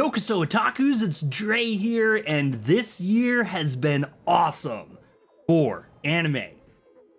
Yokoso Otakus, it's Dre here, and this year has been awesome for anime.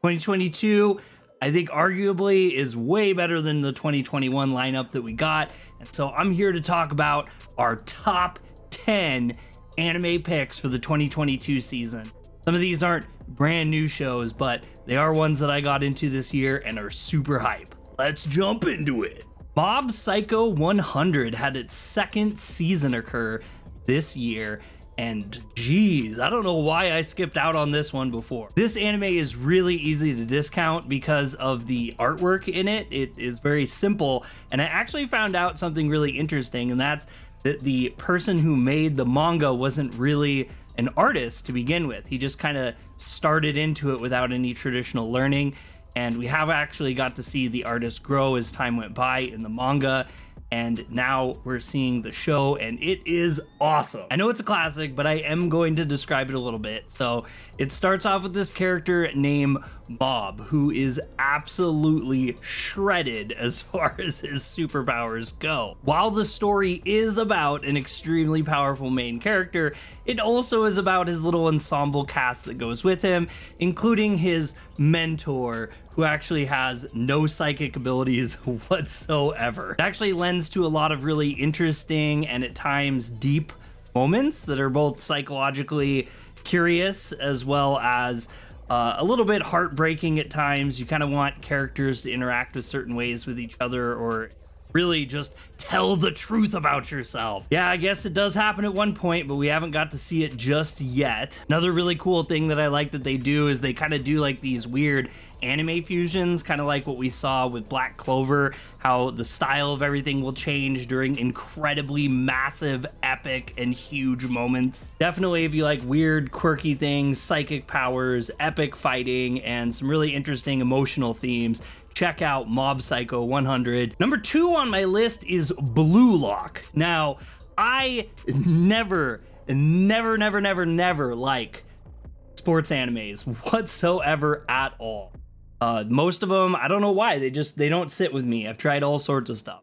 2022, I think arguably is way better than the 2021 lineup that we got, and so I'm here to talk about our top 10 anime picks for the 2022 season. Some of these aren't brand new shows, but they are ones that I got into this year and are super hype. Let's jump into it. Mob Psycho 100 had its second season occur this year, and geez, I don't know why I skipped out on this one before. This anime is really easy to discount because of the artwork in it. It is very simple, and I actually found out something really interesting, and that's that the person who made the manga wasn't really an artist to begin with. He just kind of started into it without any traditional learning. And we have actually got to see the artist grow as time went by in the manga, and now we're seeing the show, and it is awesome. I know it's a classic, but I am going to describe it a little bit. So it starts off with this character named Mob, who is absolutely shredded as far as his superpowers go. While the story is about an extremely powerful main character, it also is about his little ensemble cast that goes with him, including his mentor, who actually has no psychic abilities whatsoever. It actually lends to a lot of really interesting and at times deep moments that are both psychologically curious as well as a little bit heartbreaking at times. You kind of want characters to interact with certain ways with each other, or really just tell the truth about yourself. Yeah, I guess it does happen at one point, but we haven't got to see it just yet. Another really cool thing that I like that they do is they kind of do like these weird anime fusions, kind of like what we saw with Black Clover, how the style of everything will change during incredibly massive, epic, and huge moments. Definitely, if you like weird, quirky things, psychic powers, epic fighting, and some really interesting emotional themes, check out Mob Psycho 100. Number 2 on my list is BLUELOCK. Now, I never like sports animes whatsoever at all. Most of them, I don't know why, they don't sit with me. I've tried all sorts of stuff.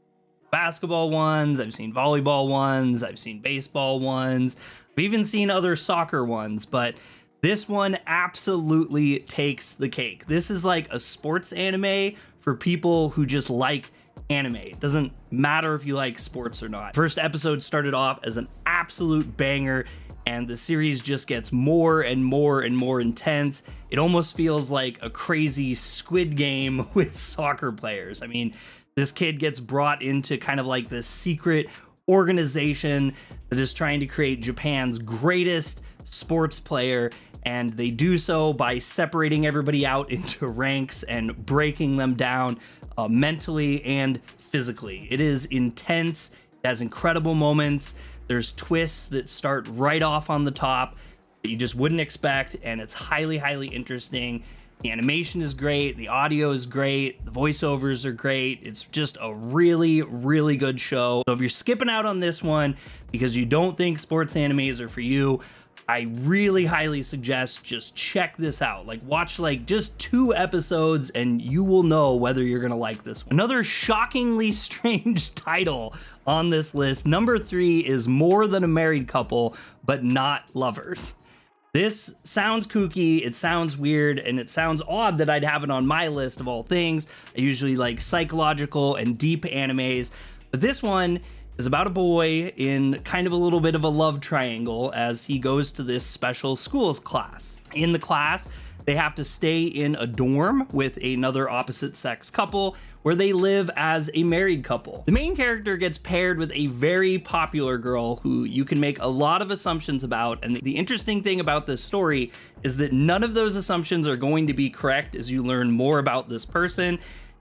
Basketball ones, I've seen volleyball ones, I've seen baseball ones, I've even seen other soccer ones, but this one absolutely takes the cake. This is like a sports anime for people who just like anime. It doesn't matter if you like sports or not. First episode started off as an absolute banger, and the series just gets more and more and more intense. It almost feels like a crazy Squid Game with soccer players. I mean, this kid gets brought into kind of like this secret organization that is trying to create Japan's greatest sports player, and they do so by separating everybody out into ranks and breaking them down mentally and physically. It is intense. It has incredible moments. There's twists that start right off on the top that you just wouldn't expect, and it's highly interesting. The animation is great, the audio is great, the voiceovers are great. It's just a really good show. So if you're skipping out on this one because you don't think sports animes are for you, I really highly suggest just check this out. Like, watch like just 2 episodes and you will know whether you're gonna like this one. Another shockingly strange title on this list, number 3, is More Than a Married Couple, but Not Lovers. This sounds kooky, it sounds weird, and it sounds odd that I'd have it on my list of all things. I usually like psychological and deep animes, but this one is about a boy in kind of a little bit of a love triangle as he goes to this special schools class. In the class, they have to stay in a dorm with another opposite sex couple where they live as a married couple. The main character gets paired with a very popular girl who you can make a lot of assumptions about, and the interesting thing about this story is that none of those assumptions are going to be correct as you learn more about this person.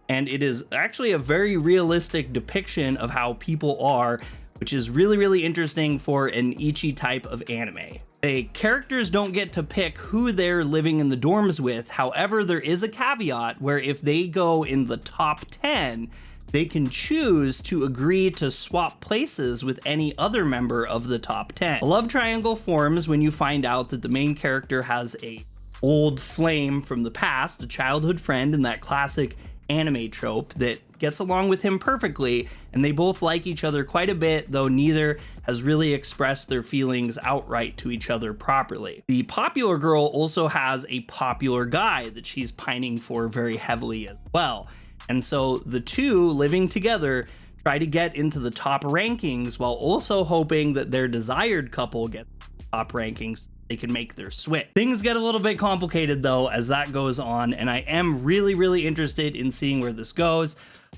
And it is actually a very realistic depiction of how people are, which is really interesting for an ecchi type of anime. The characters don't get to pick who they're living in the dorms with. However, there is a caveat where if they go in the top 10, they can choose to agree to swap places with any other member of the top 10. A love triangle forms when you find out that the main character has a old flame from the past, a childhood friend, and that classic anime trope that gets along with him perfectly, and they both like each other quite a bit, though neither has really expressed their feelings outright to each other properly. The popular girl also has a popular guy that she's pining for very heavily as well. And so the two living together try to get into the top rankings while also hoping that their desired couple gets top rankings. They can make their switch. Things get a little bit complicated though as that goes on, and I am really interested in seeing where this goes.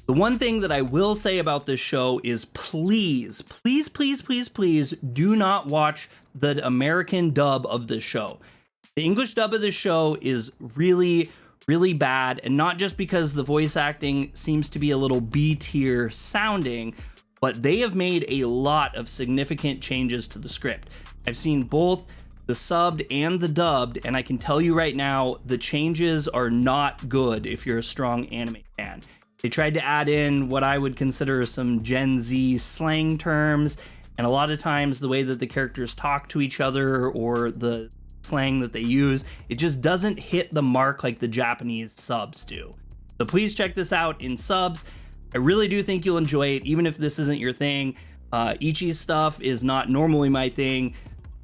The one thing that I will say about this show is please do not watch the American dub of this show. The English dub of this show is really bad, and not just because the voice acting seems to be a little B tier sounding, but they have made a lot of significant changes to the script. I've seen both the subbed and the dubbed, and I can tell you right now, the changes are not good if you're a strong anime fan. They tried to add in what I would consider some Gen Z slang terms, and a lot of times the way that the characters talk to each other or the slang that they use, it just doesn't hit the mark like the Japanese subs do. So please check this out in subs. I really do think you'll enjoy it, even if this isn't your thing. Ichi's stuff is not normally my thing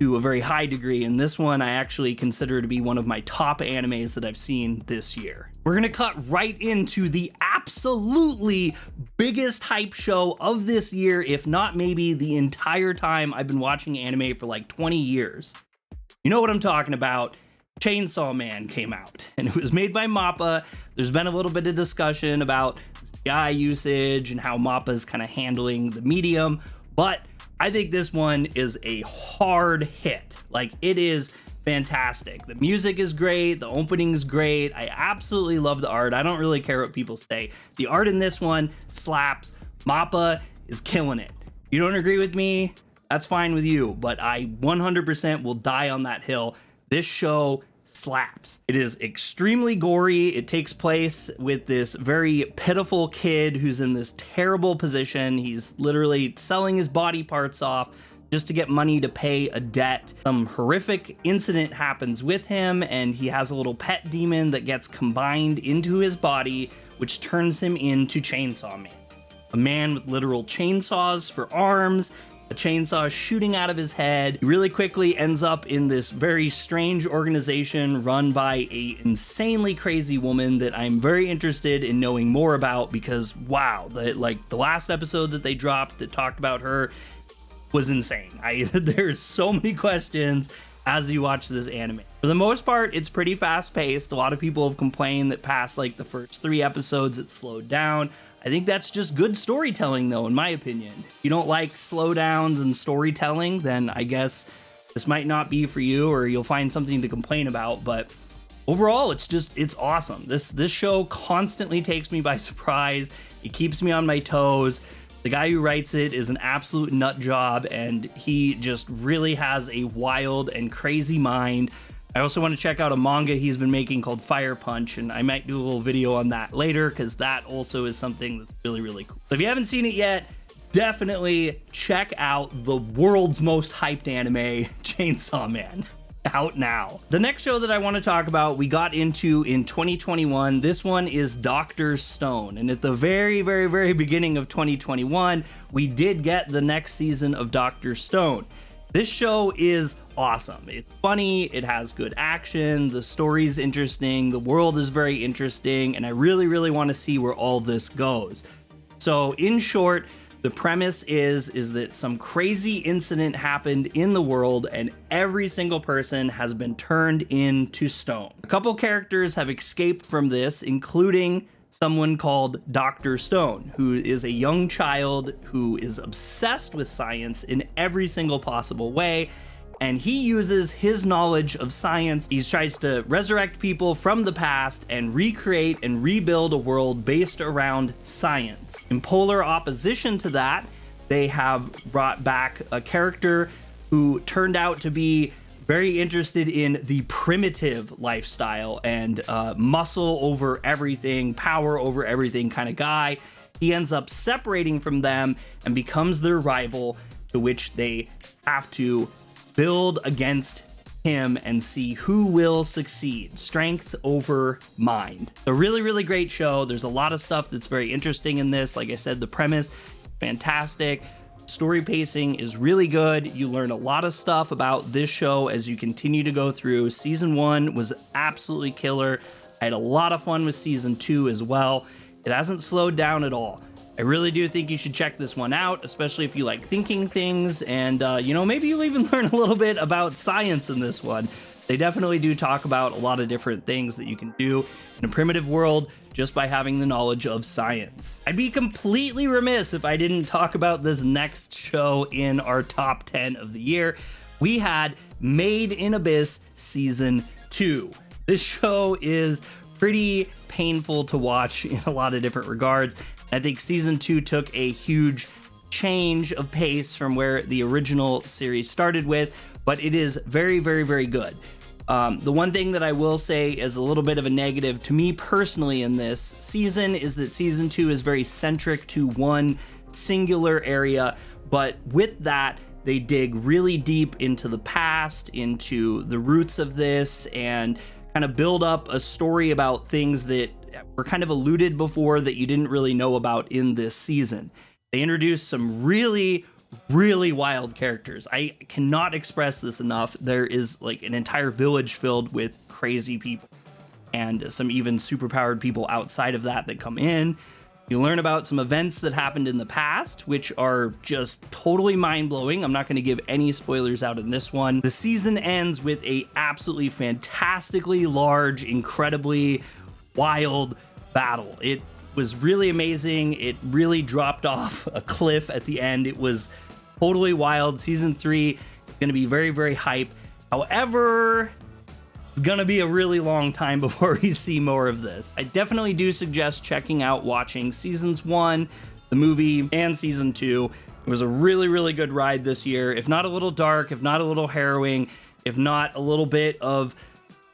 to a very high degree, and this one I actually consider to be one of my top animes that I've seen this year. We're gonna cut right into the absolutely biggest hype show of this year, if not maybe the entire time I've been watching anime for like 20 years. You know what I'm talking about. Chainsaw Man came out, and it was made by MAPPA. There's been a little bit of discussion about CGI usage and how MAPPA's kind of handling the medium, but I think this one is a hard hit. Like, it is fantastic. The music is great. The opening is great. I absolutely love the art. I don't really care what people say. The art in this one slaps. MAPPA is killing it. You don't agree with me? That's fine with you, but I 100% will die on that hill. This show slaps. It is extremely gory. It takes place with this very pitiful kid who's in this terrible position. He's literally selling his body parts off just to get money to pay a debt. Some horrific incident happens with him, and he has a little pet demon that gets combined into his body, which turns him into Chainsaw Man. A man with literal chainsaws for arms, a chainsaw shooting out of his head. He really quickly ends up in this very strange organization run by a insanely crazy woman that I'm very interested in knowing more about, because wow, the last episode that they dropped that talked about her was insane. There's so many questions as you watch this anime. For the most part, it's pretty fast paced. A lot of people have complained that past like the first 3 episodes it slowed down. I think that's just good storytelling though, in my opinion. If you don't like slowdowns and storytelling, then I guess this might not be for you, or you'll find something to complain about. But overall, it's awesome. This show constantly takes me by surprise. It keeps me on my toes. The guy who writes it is an absolute nut job, and he just really has a wild and crazy mind. I also want to check out a manga he's been making called Fire Punch, and I might do a little video on that later, because that also is something that's really cool. So if you haven't seen it yet, definitely check out the world's most hyped anime, Chainsaw Man. Out now. The next show that I want to talk about, we got into in 2021. This one is DR.STONE, and at the very beginning of 2021, we did get the next season of DR.STONE. This show is awesome. It's funny, it has good action, the story's interesting, the world is very interesting, and I really want to see where all this goes. So in short, the premise is that some crazy incident happened in the world, and every single person has been turned into stone. A couple characters have escaped from this, including someone called DR.STONE, who is a young child who is obsessed with science in every single possible way, and he uses his knowledge of science. He tries to resurrect people from the past and recreate and rebuild a world based around science. In polar opposition to that, they have brought back a character who turned out to be very interested in the primitive lifestyle and muscle over everything, power over everything kind of guy. He ends up separating from them and becomes their rival, to which they have to build against him and see who will succeed. Strength over mind. A really, really great show. There's a lot of stuff that's very interesting in this. Like I said, the premise, fantastic. Story pacing is really good. You learn a lot of stuff about this show as you continue to go through. Season 1 was absolutely killer. I had a lot of fun with season 2 as well. It hasn't slowed down at all. I really do think you should check this one out, especially if you like thinking things, and maybe you'll even learn a little bit about science in this one. They definitely do talk about a lot of different things that you can do in a primitive world just by having the knowledge of science. I'd be completely remiss if I didn't talk about this next show in our top 10 of the year. We had Made in Abyss Season 2. This show is pretty painful to watch in a lot of different regards. I think season 2 took a huge change of pace from where the original series started with, but it is very, very, very good. The one thing that I will say is a little bit of a negative to me personally in this season is that season 2 is very centric to one singular area, but with that, they dig really deep into the past, into the roots of this, and kind of build up a story about things that were kind of alluded before that you didn't really know about in this season. They introduced some really, really wild characters. I cannot express this enough. There is like an entire village filled with crazy people and some even superpowered people outside of that come in. You learn about some events that happened in the past, which are just totally mind-blowing. I'm not going to give any spoilers out in this one. The season ends with a absolutely fantastically large, incredibly wild battle. It was really amazing. It really dropped off a cliff at the end. It was totally wild. Season 3 is going to be very, very hype. However, it's going to be a really long time before we see more of this. I definitely do suggest checking out watching seasons 1, the movie, and season 2. It was a really, really good ride this year. If not a little dark, if not a little harrowing, if not a little bit of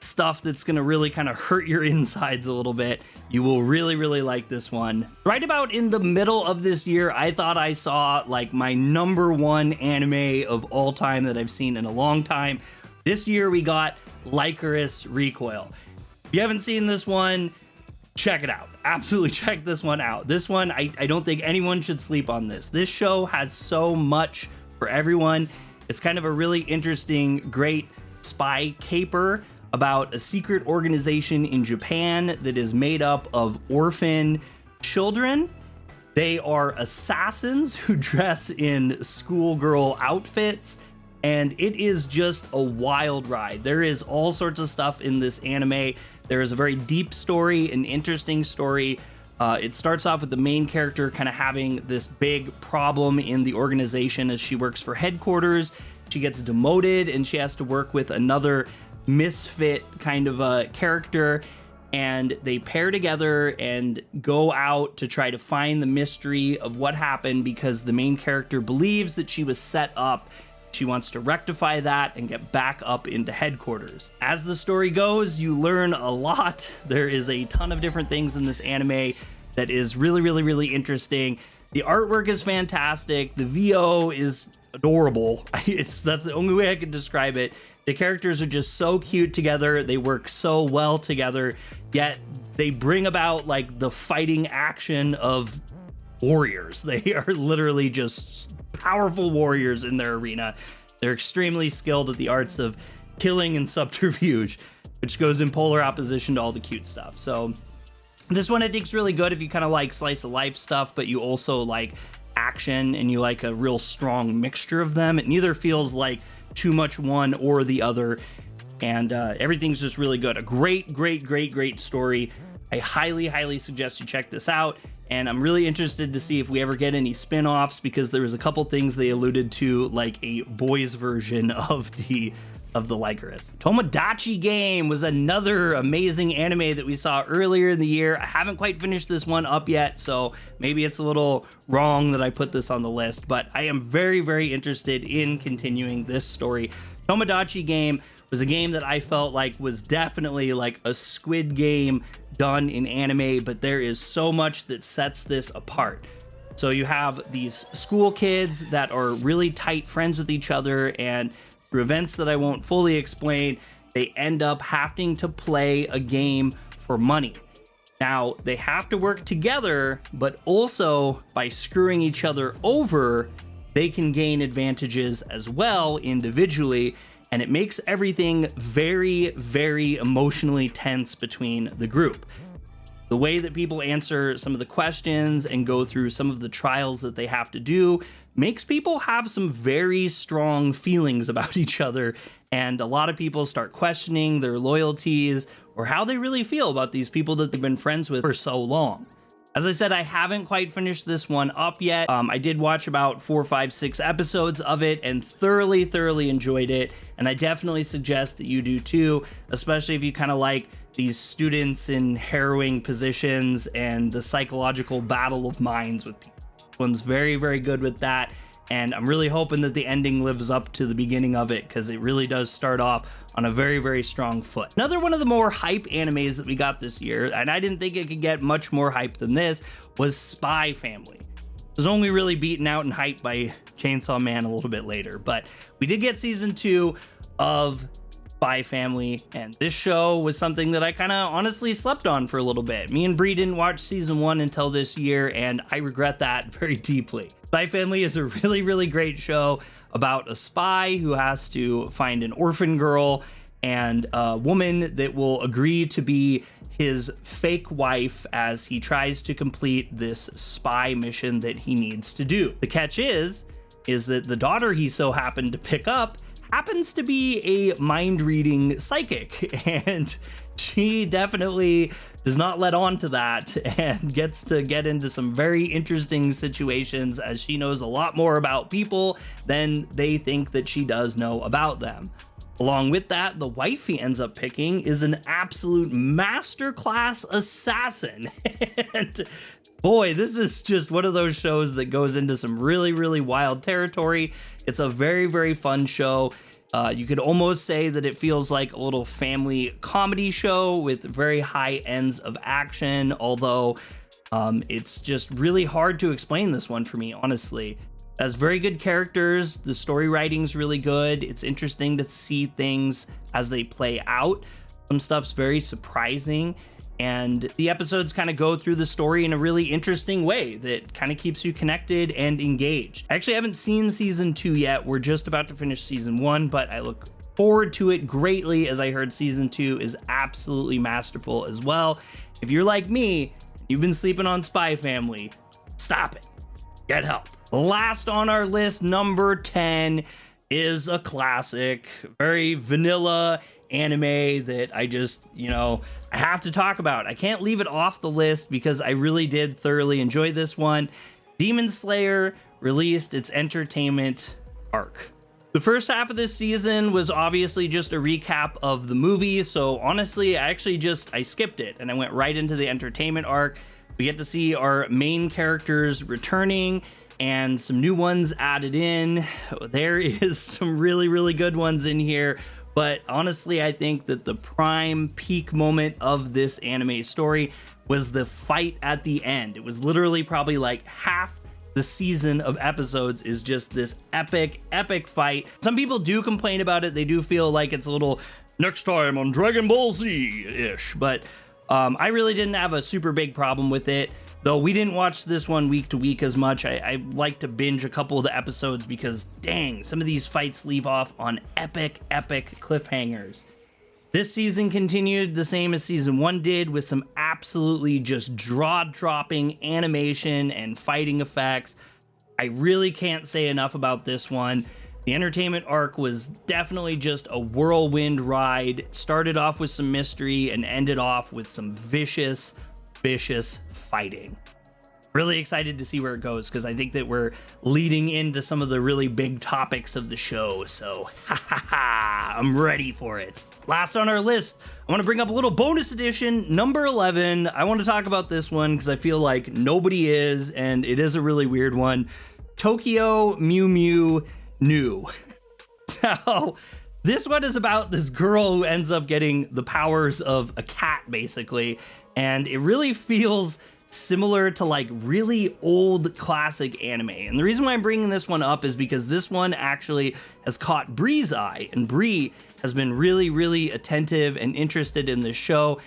stuff that's going to really kind of hurt your insides a little bit, you will really, really like this one. Right about in the middle of this year, I thought I saw like my #1 anime of all time that I've seen in a long time. This year we got LYCORIS RECOIL. If you haven't seen this one, check it out. Absolutely check this one out. This one, I don't think anyone should sleep on this. This show has so much for everyone. It's kind of a really interesting, great spy caper about a secret organization in Japan that is made up of orphan children. They are assassins who dress in schoolgirl outfits, and it is just a wild ride. There is all sorts of stuff in this anime. There is a very deep story, an interesting story. It starts off with the main character kind of having this big problem in the organization as she works for headquarters. She gets demoted and she has to work with another misfit kind of a character, and they pair together and go out to try to find the mystery of what happened, because the main character believes that she was set up. She wants to rectify that and get back up into headquarters. As the story goes, you learn a lot. There is a ton of different things in this anime that is really, really, really interesting. The artwork is fantastic. The VO is adorable. That's the only way I could describe it. The characters are just so cute together. They work so well together, yet they bring about like the fighting action of warriors. They are literally just powerful warriors in their arena. They're extremely skilled at the arts of killing and subterfuge, which goes in polar opposition to all the cute stuff. So this one I think is really good if you kind of like slice of life stuff, but you also like action and you like a real strong mixture of them. It neither feels like too much one or the other, and everything's just really good. A great, great, great, great story. I highly, highly suggest you check this out, and I'm really interested to see if we ever get any spin-offs, because there was a couple things they alluded to, like a boys version of the LYCORIS. Tomodachi Game was another amazing anime that we saw earlier in the year. I haven't quite finished this one up yet, so maybe it's a little wrong that I put this on the list, but I am very, very interested in continuing this story. Tomodachi Game was a game that I felt like was definitely like a Squid Game done in anime, but there is so much that sets this apart. So you have these school kids that are really tight friends with each other, and through events that I won't fully explain, they end up having to play a game for money. Now, they have to work together, but also by screwing each other over, they can gain advantages as well individually, and it makes everything very, very emotionally tense between the group. The way that people answer some of the questions and go through some of the trials that they have to do makes people have some very strong feelings about each other, and a lot of people start questioning their loyalties or how they really feel about these people that they've been friends with for so long. As I said, I haven't quite finished this one up yet. I did watch about 4, 5, 6 episodes of it and thoroughly enjoyed it, and I definitely suggest that you do too, especially if you kind of like these students in harrowing positions and the psychological battle of minds with people. This one's very, very good with that, and I'm really hoping that the ending lives up to the beginning of it, because it really does start off on a very, very strong foot. Another one of the more hype animes that we got this year, and I didn't think it could get much more hype than this, was Spy Family. It was only really beaten out in hype by Chainsaw Man a little bit later, but we did get season 2 of Spy Family, and this show was something that I kind of honestly slept on for a little bit. Me and Bree didn't watch season 1 until this year, and I regret that very deeply. Spy Family is a really, really great show about a spy who has to find an orphan girl and a woman that will agree to be his fake wife as he tries to complete this spy mission that he needs to do. The catch is that the daughter he so happened to pick up happens to be a mind-reading psychic, and she definitely does not let on to that and gets to get into some very interesting situations as she knows a lot more about people than they think that she does know about them. Along with that, the wife he ends up picking is an absolute masterclass assassin. And boy, this is just one of those shows that goes into some really, really wild territory. It's a very, very fun show. You could almost say that it feels like a little family comedy show with very high ends of action, although it's just really hard to explain this one for me, honestly. It has very good characters, the story writing's really good, it's interesting to see things as they play out. Some stuff's very surprising, and the episodes kind of go through the story in a really interesting way that kind of keeps you connected and engaged. I actually haven't seen season 2 yet. We're just about to finish season 1, but I look forward to it greatly, as I heard season 2 is absolutely masterful as well. If you're like me, you've been sleeping on Spy Family, stop it. Get help. Last on our list, number 10, is a classic, very vanilla anime that I just, I have to talk about. I can't leave it off the list because I really did thoroughly enjoy this one. Demon Slayer released its entertainment arc. The first half of this season was obviously just a recap of the movie, so honestly, I skipped it and I went right into the entertainment arc. We get to see our main characters returning and some new ones added in. There is some really, really good ones in here. But honestly, I think that the prime peak moment of this anime story was the fight at the end. It was literally probably like half the season of episodes is just this epic fight. Some people do complain about it. They do feel like it's a little next time on Dragon Ball Z-ish. But I really didn't have a super big problem with it. Though we didn't watch this one week to week as much. I like to binge a couple of the episodes because, dang, some of these fights leave off on epic cliffhangers. This season continued the same as season 1 did, with some absolutely just jaw-dropping animation and fighting effects. I really can't say enough about this one. The entertainment arc was definitely just a whirlwind ride. It started off with some mystery and ended off with some vicious fighting. Really excited to see where it goes, because I think that we're leading into some of the really big topics of the show, so I'm ready for it. Last on our list, I want to bring up a little bonus edition, number 11. I want to talk about this one because I feel like nobody is, and it is a really weird one. Tokyo Mew Mew New. Now, this one is about this girl who ends up getting the powers of a cat, basically, and it really feels similar to like really old classic anime. And the reason why I'm bringing this one up is because this one actually has caught Bree's eye, and Bree has been really attentive and interested in this show.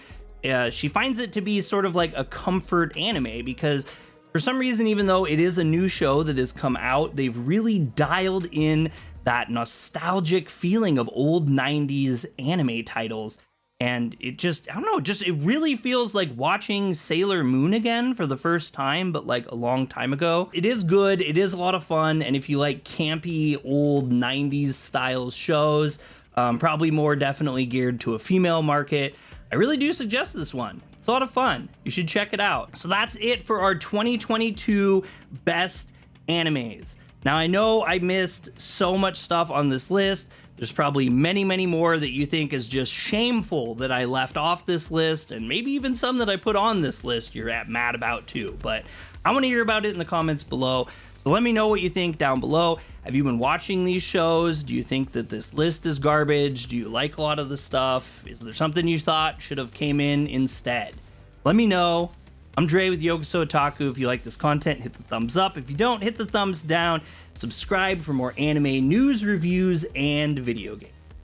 She finds it to be sort of like a comfort anime because for some reason, even though it is a new show that has come out, they've really dialed in that nostalgic feeling of old 90s anime titles. And it just, I don't know, just it really feels like watching Sailor Moon again for the first time, but like a long time ago. It is good, it is a lot of fun, and if you like campy old 90s style shows, probably more definitely geared to a female market, I really do suggest this one. It's a lot of fun. You should check it out. So that's it for our 2022 best animes. Now I know I missed so much stuff on this list. There's probably many more that you think is just shameful that I left off this list, and maybe even some that I put on this list you're mad about too. But I want to hear about it in the comments below. So let me know what you think down below. Have you been watching these shows? Do you think that this list is garbage? Do you like a lot of the stuff? Is there something you thought should have came in instead? Let me know. I'm Dre with Yokoso Otaku. If you like this content, hit the thumbs up. If you don't, hit the thumbs down. Subscribe for more anime news, reviews, and video games.